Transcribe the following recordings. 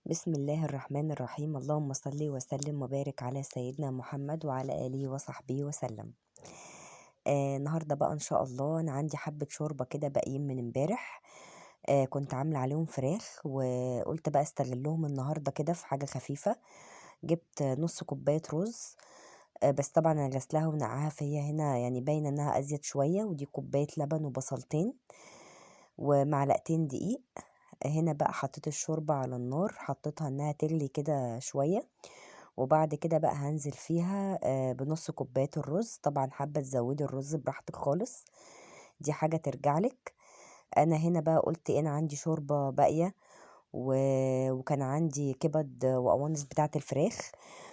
بسم الله الرحمن الرحيم. اللهم صل وسلم وبارك على سيدنا محمد وعلى آله وصحبه وسلم. النهارده بقى إن شاء الله أنا عندي حبة شوربة كده باقيين من امبارح. كنت عاملة عليهم فراخ وقلت بقى استغلهم النهارده كده في حاجة خفيفة. جبت نص كوباية رز. بس طبعا أنا غسلاها ونقعها، فهي هنا يعني باينة إنها أزيد شوية، ودي كوباية لبن وبصلتين ومعلقتين دقيق. هنا بقى حطيت الشوربة على النار، حطيتها انها تغلي كده شوية، وبعد كده بقى هنزل فيها بنص كوباية الرز. طبعا حابة تزودي الرز براحتك خالص، دي حاجة ترجعلك. انا هنا بقى قلت انا عندي شوربة باقية وكان عندي كبد وقوانص بتاعة الفراخ،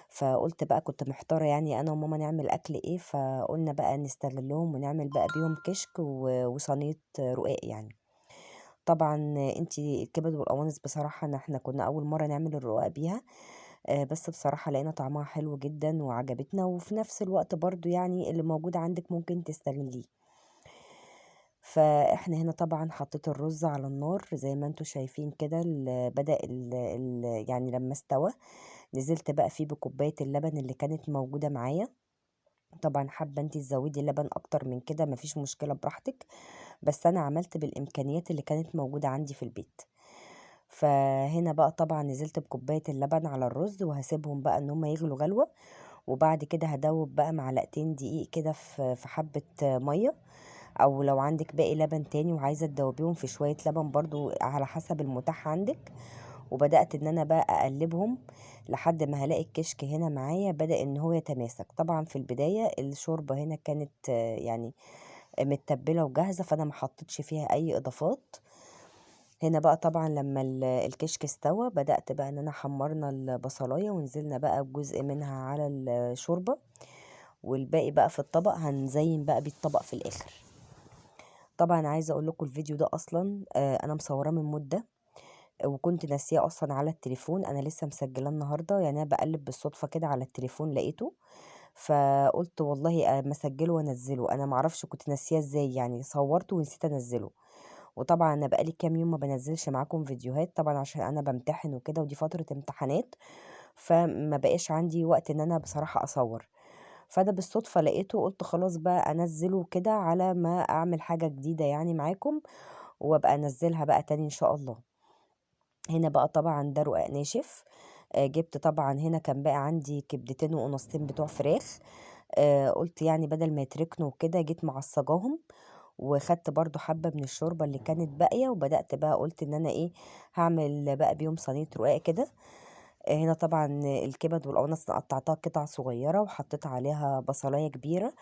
فقلت بقى كنت محتارة يعني انا وماما نعمل اكل ايه، فقلنا بقى نستغلهم ونعمل بقى بيهم كشك وصينية رقاق يعني. طبعًا أنتِ الكبد والقوانص بصراحة إحنا كنا أول مرّة نعمل الرقاق بيها، بس بصراحة لقينا طعمها حلو جدًا وعجبتنا، وفي نفس الوقت برضه يعني اللي موجود عندِك ممكن تستغليه. فإحنا هنا طبعًا حطيت الرز على النار زي ما أنتم شايفين كده، بدأ يعني لمّا استوى نزلت بقى فيه بكوباية اللبن اللي كانت موجودة معايا. طبعًا حابة أنتِ تزودي اللبن أكتر من كده ما فيش مشكلة براحتك، بس أنا عملت بالإمكانيات اللي كانت موجودة عندي في البيت. فهنا بقى طبعًا نزلت بكوباية اللبن على الرز وهاسيبهم بقى إن هُم يغلوا غلوة، وبعد كده هادوّب بقى معلقتين دقيق كده في حبة مَيّة، أو لو عندِك باقي لبن تاني وعايزة تدوّبيهم في شوية لبن برضه على حسب المتاح عندِك. وبدأت إن أنا بقى أقلّبهم لحد ما هالاقي الكشك هنا معايا بدأ إن هو يتماسك. طبعًا في البداية الشوربة هنا كانت يعني متّبلة وجاهزة، فأنا ما حطيتش فيها أي إضافات. هنا بقى طبعًا لمّا الكشك استوى بدأت بقى إن أنا حمّرنا البصلاية ونزلنا بقى بجزء منها على الشوربة، والباقي بقى في الطبق هنزين بقى بيه الطبق في الآخر. طبعًا عايزة أقول لكم الفيديو ده أصلًا أنا مصوراه من مدة، وكنت ناسياه أصلًا على التليفون. أنا لسه مسجلاه النهارده، يعني أنا باقلِّب بالصدفة كده على التليفون لقيته، فقُلت والله أمّا أسجله وأنزّله. أنا ما أعرفش كنت ناسياه إزاي يعني، صوّرته ونسيت أنزّله. وطبعًا أنا بقى لي كام يوم ما بانزّلش معاكم فيديوهات، طبعًا عشان أنا بامتحن وكده ودي فترة امتحانات، فما بقاش عندي وقت إن أنا بصراحة أصوّر. فأنا بالصدفة لقيته قُلت خلاص بقى أنزّله كده على ما أعمل حاجة جديدة يعني معاكم، وأبقى أنزّلها بقى تاني إن شاء الله. هنا بقى طبعًا ده رقاق ناشف. جِبت طبعًا هنا كان باقي عندي كبدتين وقناصتين بتوع فراخ. قُلت يعني بدل ما يتركنوا وكده جيت معصّجاهم، وخدت برضه حبّة من الشوربة اللي كانت باقية، وبدأت بقى قُلت إن أنا إيه، هاعمل بقى بيهم صينية رقاق كده. هنا طبعًا الكبد والقوانص قطّعتها قطع صغيّرة وحطيت عليها بصلاية كبيرة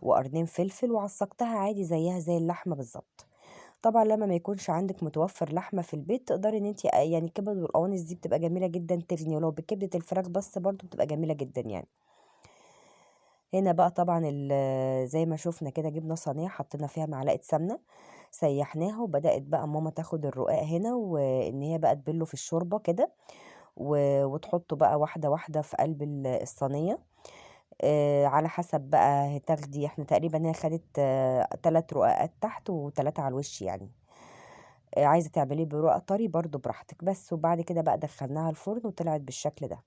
وقرنين فلفل وعصّجتها عادي زيّها زي اللحمة بالضبط. طبعًا لمّا ما يكونش عندِك متوفّر لحمة في البيت تقدري إن أنتِ يعني الكبد والقوانص دي بتبقى جميلة جدًا تغني، ولو بكبدة الفراخ بس برضه بتبقى جميلة جدًا يعني. هنا بقى طبعًا زي ما شُفنا كده جِبنا صينية حطينا فيها معلقة سمنة، سيّحناها وبدأت بقى ماما تاخد الرقاق هنا وإن هي بقى تبِلّه في الشوربة كده، وتحطه بقى واحدة، واحدة في قلب الصينية. على حسب بقى هتاخدي إحنا تقريبًا هي خدت 3 رقاقات تحت و3 على الوش يعني. عايزة تعمليه برقاق طري برضه براحتك، بس وبعد كده بقى دخّلناها الفرن وطلعت بالشكل ده.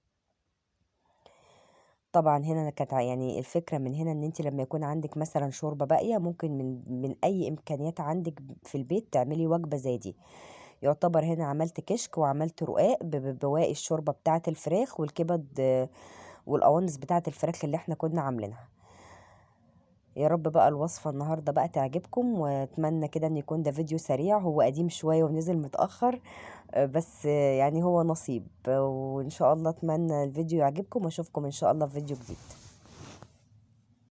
طبعًا هنا أنا كانت يعني الفكرة من هنا إن أنتِ لمّا يكون عندِك مثلًا شوربة باقية ممكن من أي إمكانيات عندِك في البيت تعملي وجبة زي دي. يعتبر هنا عملت كشك وعملت رقاق بواقي الشوربة بتاعة الفراخ والكبد والقوانص بتاعة الفراخ اللي إحنا كنا عاملينها. يا رب بقى الوصفة النهارده بقى تعجبكم، وأتمنى كده إن يكون ده فيديو سريع، هو قديم شوية ونزل متأخر، بس يعني هو نصيب، وإن شاء الله أتمنى الفيديو يعجبكم وأشوفكم إن شاء الله في فيديو جديد.